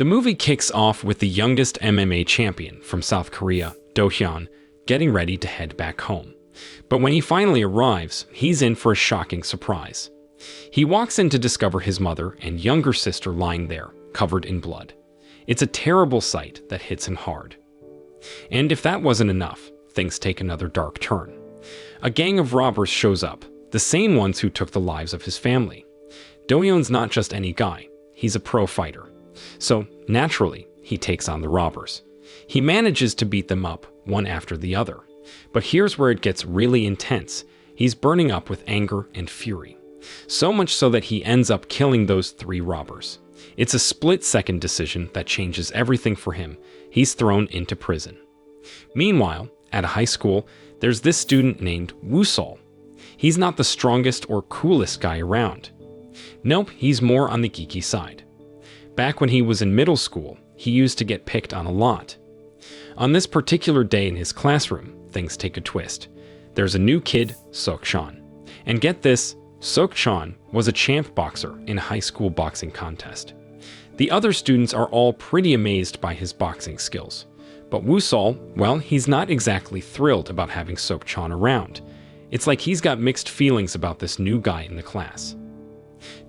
The movie kicks off with the youngest MMA champion from South Korea, Do-hyun, getting ready to head back home. But when he finally arrives, he's in for a shocking surprise. He walks in to discover his mother and younger sister lying there, covered in blood. It's a terrible sight that hits him hard. And if that wasn't enough, things take another dark turn. A gang of robbers shows up, the same ones who took the lives of his family. Do-hyun's not just any guy, he's a pro fighter. So, naturally, he takes on the robbers. He manages to beat them up, one after the other. But here's where it gets really intense. He's burning up with anger and fury. So much so that he ends up killing those 3 robbers. It's a split-second decision that changes everything for him. He's thrown into prison. Meanwhile, at a high school, there's this student named Woo-sol. He's not the strongest or coolest guy around. Nope, he's more on the geeky side. Back when he was in middle school, he used to get picked on a lot. On this particular day in his classroom, things take a twist. There's a new kid, Sok-chan. And get this, Sok-chan was a champ boxer in a high school boxing contest. The other students are all pretty amazed by his boxing skills. But Woo-sol, well, he's not exactly thrilled about having Sok-chan around. It's like he's got mixed feelings about this new guy in the class.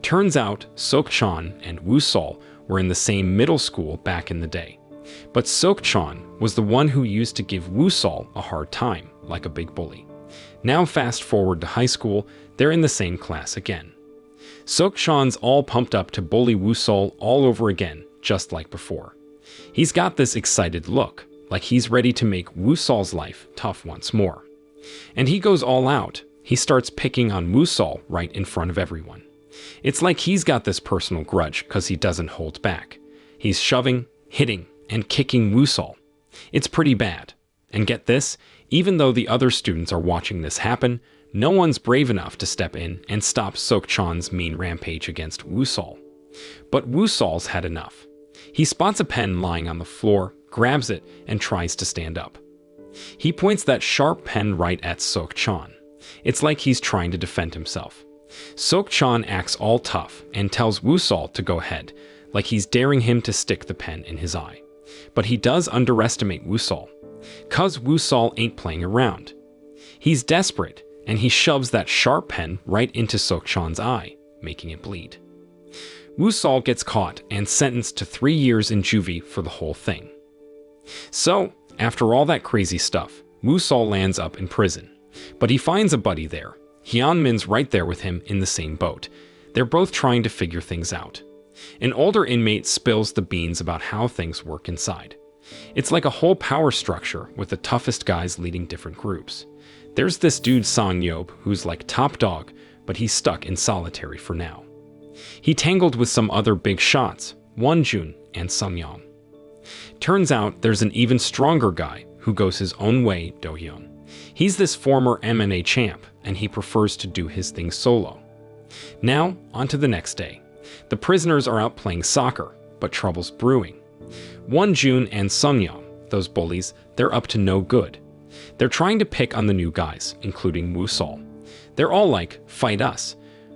Turns out, Sok-chan and Woo-sol were in the same middle school back in the day. But Sok-chan was the one who used to give Woo-sol a hard time, like a big bully. Now fast forward to high school, they're in the same class again. Sok-chan's all pumped up to bully Woo-sol all over again, just like before. He's got this excited look, like he's ready to make Woo-sol's life tough once more. And he goes all out. He starts picking on Woo-sol right in front of everyone. It's like he's got this personal grudge because he doesn't hold back. He's shoving, hitting, and kicking Woo-sol. It's pretty bad. And get this, even though the other students are watching this happen, no one's brave enough to step in and stop Sok-chan's mean rampage against Woo-sol. But Woo-sol's had enough. He spots a pen lying on the floor, grabs it, and tries to stand up. He points that sharp pen right at Sok-chan. It's like he's trying to defend himself. Sok-chan acts all tough and tells Woo-sol to go ahead, like he's daring him to stick the pen in his eye. But he does underestimate Woo-sol, 'cause Woo-sol ain't playing around. He's desperate, and he shoves that sharp pen right into Sok-chan's eye, making it bleed. Woo-sol gets caught and sentenced to 3 years in juvie for the whole thing. So, after all that crazy stuff, Woo-sol lands up in prison. But he finds a buddy there. Hyun-min's right there with him in the same boat. They're both trying to figure things out. An older inmate spills the beans about how things work inside. It's like a whole power structure with the toughest guys leading different groups. There's this dude Sang-yob who's like top dog, but he's stuck in solitary for now. He tangled with some other big shots, Won-jun and Sung-young. Turns out there's an even stronger guy who goes his own way, Do-hyun. He's this former MMA champ, and he prefers to do his thing solo. Now, on to the next day. The prisoners are out playing soccer, but trouble's brewing. Won-jun and Sung-young, those bullies, they're up to no good. They're trying to pick on the new guys, including Woo-sol. They're all like, fight us.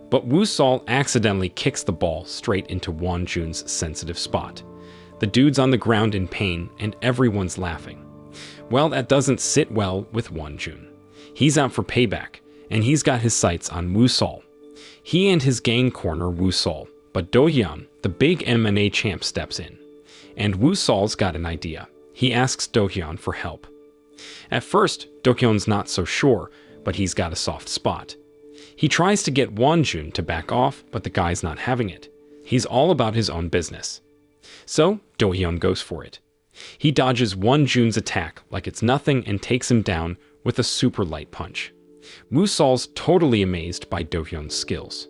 But Woo-sol accidentally kicks the ball straight into Won-jun's sensitive spot. The dude's on the ground in pain, and everyone's laughing. Well, that doesn't sit well with Won-jun. He's out for payback, and he's got his sights on Woo-sol. He and his gang corner Woo-sol, but Do-hyun, the big MMA champ, steps in. And Woo-sol's got an idea. He asks Do-hyun for help. At first, Do-hyun's not so sure, but he's got a soft spot. He tries to get Won-jun to back off, but the guy's not having it. He's all about his own business. So, Do-hyun goes for it. He dodges Won-jun's attack like it's nothing and takes him down with a super light punch. Woo-sol's totally amazed by Do-hyun's skills.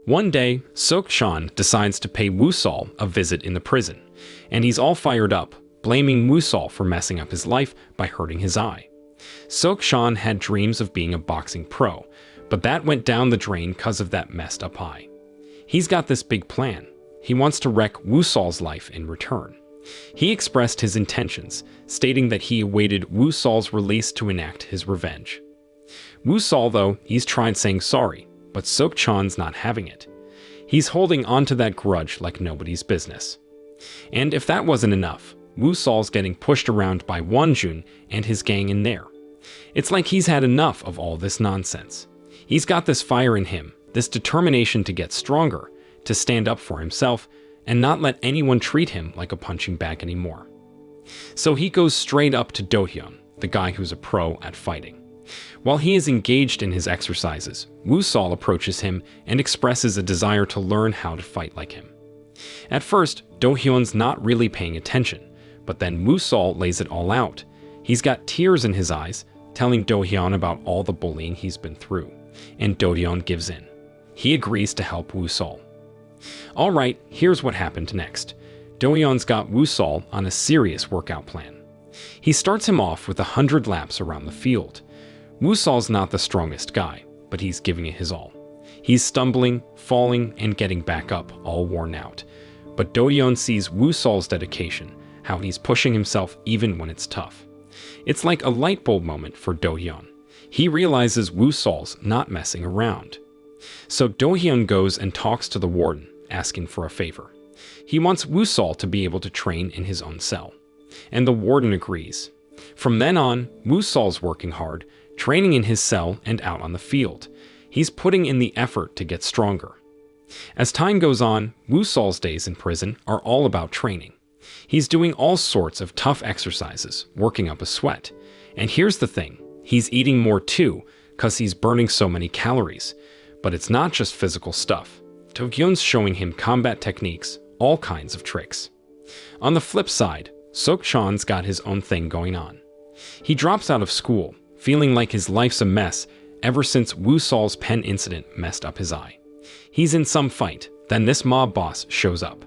One day, Sok-chan decides to pay Woo-sol a visit in the prison, and he's all fired up, blaming Woo-sol for messing up his life by hurting his eye. Sok-chan had dreams of being a boxing pro, but that went down the drain because of that messed up eye. He's got this big plan. He wants to wreck Woo-sol's life in return. He expressed his intentions, stating that he awaited Woo-sol's release to enact his revenge. Woo-sol, though, he's tried saying sorry, but Sok-chan's not having it. He's holding on to that grudge like nobody's business. And if that wasn't enough, Woo-Sol's getting pushed around by Wonjun and his gang in there. It's like he's had enough of all this nonsense. He's got this fire in him, this determination to get stronger, to stand up for himself, and not let anyone treat him like a punching bag anymore. So he goes straight up to Do-hyun, the guy who's a pro at fighting. While he is engaged in his exercises, Woo-Sol approaches him and expresses a desire to learn how to fight like him. At first, Do-hyun's not really paying attention, but then Woo-Sol lays it all out. He's got tears in his eyes, telling Do-hyun about all the bullying he's been through, and Do-hyun gives in. He agrees to help Woo-Sol. Alright, here's what happened next. Do-hyun's got Woo-Sol on a serious workout plan. He starts him off with 100 laps around the field. Woo-Sol's not the strongest guy, but he's giving it his all. He's stumbling, falling, and getting back up, all worn out. But Do-hyun sees Woo-Sol's dedication, how he's pushing himself even when it's tough. It's like a light bulb moment for Do-hyun. He realizes Woo-Sol's not messing around. So Do-hyun goes and talks to the warden, asking for a favor. He wants Woo-Sol to be able to train in his own cell. And the warden agrees. From then on, Woo-Sol's working hard, training in his cell and out on the field. He's putting in the effort to get stronger. As time goes on, Woo-Sol's days in prison are all about training. He's doing all sorts of tough exercises, working up a sweat. And here's the thing, he's eating more too, cause he's burning so many calories. But it's not just physical stuff. Do-hyun's showing him combat techniques, all kinds of tricks. On the flip side, Sok-chan's got his own thing going on. He drops out of school, feeling like his life's a mess ever since Woo-Sol's pen incident messed up his eye. He's in some fight, then this mob boss shows up.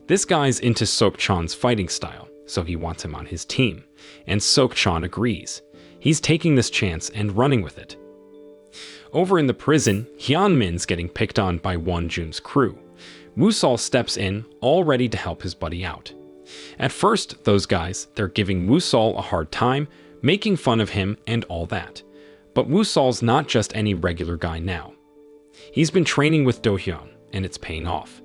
This guy's into Sok-chan's fighting style, so he wants him on his team, and Sok-chan agrees. He's taking this chance and running with it. Over in the prison, Hyun-min's getting picked on by Wonjun's crew. Woo-Sol steps in, all ready to help his buddy out. At first, those guys, they're giving Woo-Sol a hard time, making fun of him and all that. But Woo-Sol's not just any regular guy now. He's been training with Do-hyun, and it's paying off.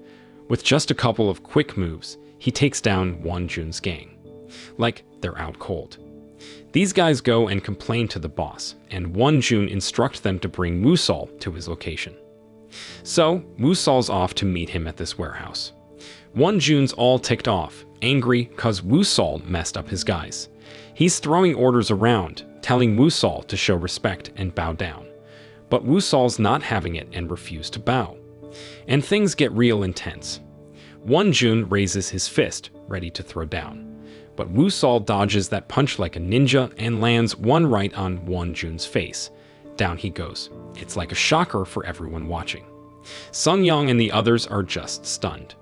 With just a couple of quick moves, he takes down Wonjun's gang. Like, they're out cold. These guys go and complain to the boss, and Wonjun instructs them to bring Woo-Sol to his location. So, Woo-Sol's off to meet him at this warehouse. Wonjun's all ticked off, angry cause Woo-Sol messed up his guys. He's throwing orders around, telling Woo-Sol to show respect and bow down. But Woo-Sol's not having it and refuses to bow. And things get real intense. Wonjun raises his fist, ready to throw down. But Woo-Sol dodges that punch like a ninja and lands one right on Wonjun's face. Down he goes. It's like a shocker for everyone watching. Sung-young and the others are just stunned.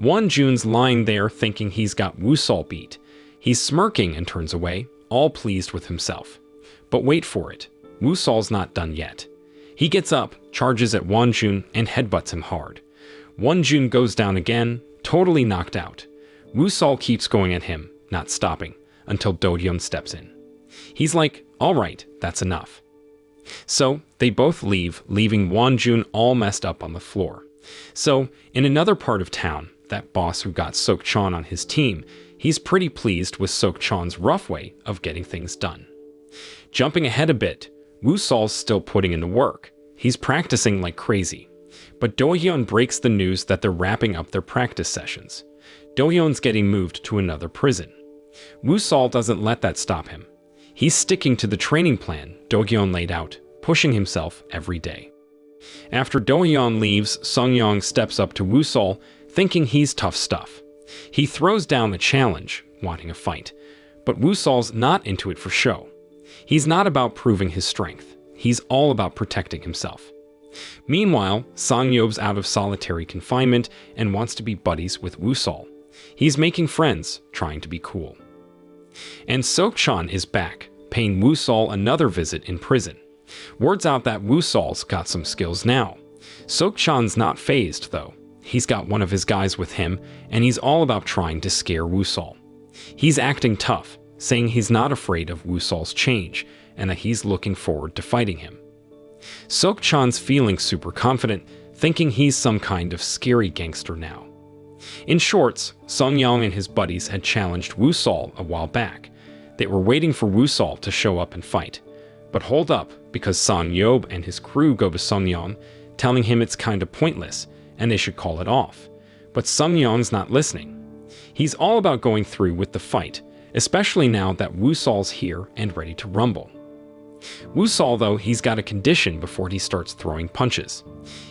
Wonjun's lying there thinking he's got Woo-Sol beat. He's smirking and turns away, all pleased with himself. But wait for it. Woo-Sol's not done yet. He gets up, charges at Wonjun, and headbutts him hard. Wonjun goes down again, totally knocked out. Woo-Sol keeps going at him, not stopping, until Do-hyun steps in. He's like, alright, that's enough. So, they both leave, leaving Wonjun all messed up on the floor. So, in another part of town, that boss who got Sok-chan on his team, he's pretty pleased with Sok-chan's rough way of getting things done. Jumping ahead a bit, Woo-Sol's still putting in the work. He's practicing like crazy. But Do-hyun breaks the news that they're wrapping up their practice sessions. Do-hyun's getting moved to another prison. Woo-Sol doesn't let that stop him. He's sticking to the training plan Do-hyun laid out, pushing himself every day. After Do-hyun leaves, Sung-young steps up to Woo-Sol, thinking he's tough stuff. He throws down the challenge, wanting a fight. But Woo-Sol's not into it for show. He's not about proving his strength. He's all about protecting himself. Meanwhile, Sang-yob's out of solitary confinement and wants to be buddies with Woo-Sol. He's making friends, trying to be cool. And Sok-chan is back, paying Woo-Sol another visit in prison. Word's out that Woo-Sol's got some skills now. Sok-chan's not fazed, though. He's got one of his guys with him, and he's all about trying to scare Woo-Sol. He's acting tough, saying he's not afraid of Woo-Sol's change, and that he's looking forward to fighting him. Sok-chan's feeling super confident, thinking he's some kind of scary gangster now. In shorts, Sung Yang and his buddies had challenged Wu Sol a while back. They were waiting for Wu Sol to show up and fight. But hold up, because Sang Yob and his crew go to Sung Yang, telling him it's kinda pointless, and they should call it off. But Sung Yang's not listening. He's all about going through with the fight, especially now that Wu Sol's here and ready to rumble. Wu Sol, though, he's got a condition before he starts throwing punches.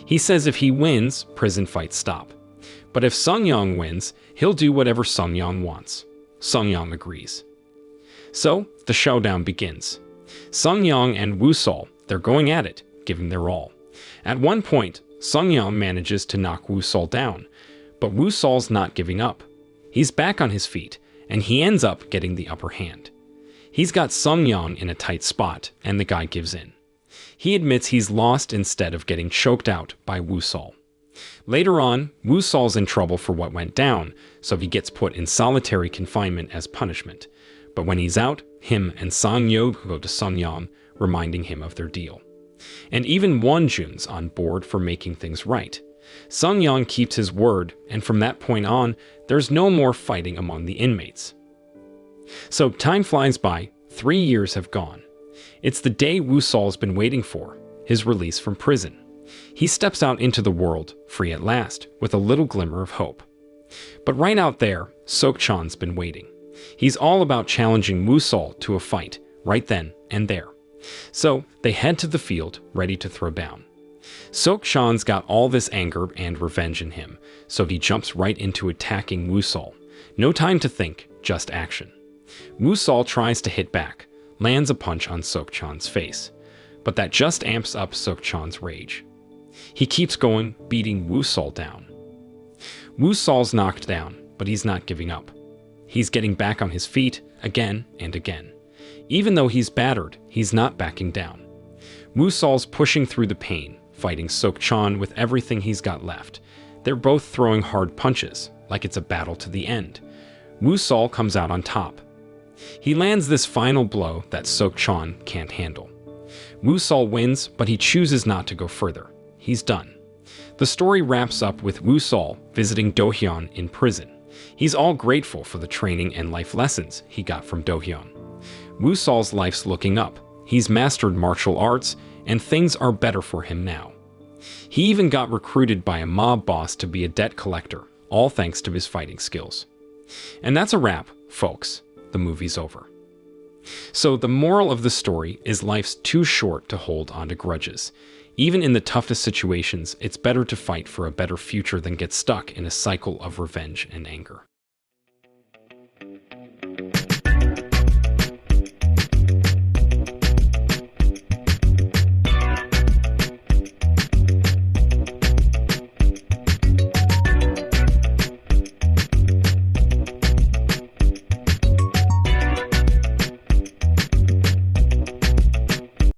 He says if he wins, prison fights stop. But if Sung Yang wins, he'll do whatever Sung Yang wants. Sung Yang agrees. So, the showdown begins. Sung Yang and Wu Sol, they're going at it, giving their all. At one point, Sung Yang manages to knock Wu Sol down, but Wu Sol's not giving up. He's back on his feet, and he ends up getting the upper hand. He's got Sung Yang in a tight spot, and the guy gives in. He admits he's lost instead of getting choked out by Wu Sol. Later on, Wu Sol's in trouble for what went down, so he gets put in solitary confinement as punishment. But when he's out, him and Sang Yob go to Sung Yang, reminding him of their deal. And even Won Jun's on board for making things right. Sung Yang keeps his word, and from that point on, there's no more fighting among the inmates. So time flies by, 3 years have gone. It's the day Wu Sol's been waiting for, his release from prison. He steps out into the world, free at last, with a little glimmer of hope. But right out there, Sok-chan's been waiting. He's all about challenging Wu Sol to a fight, right then and there. So they head to the field, ready to throw down. Sok-chan's got all this anger and revenge in him, so he jumps right into attacking Wu Sol. No time to think, just action. Wu Sol tries to hit back, lands a punch on Sok-chan's face, but that just amps up Sok-chan's rage. He keeps going, beating Wu Sol down. Wu Sol's knocked down, but he's not giving up. He's getting back on his feet again and again. Even though he's battered, he's not backing down. Wu Sol's pushing through the pain, fighting Sok-chan with everything he's got left. They're both throwing hard punches, like it's a battle to the end. Wu Sol comes out on top. He lands this final blow that Sok-chan can't handle. Wu Sol wins, but he chooses not to go further. He's done. The story wraps up with Wu Sol visiting Do-hyun in prison. He's all grateful for the training and life lessons he got from Do-hyun. Wu Sol's life's looking up. He's mastered martial arts, and things are better for him now. He even got recruited by a mob boss to be a debt collector, all thanks to his fighting skills. And that's a wrap, folks. The movie's over. So the moral of the story is life's too short to hold onto grudges. Even in the toughest situations, it's better to fight for a better future than get stuck in a cycle of revenge and anger.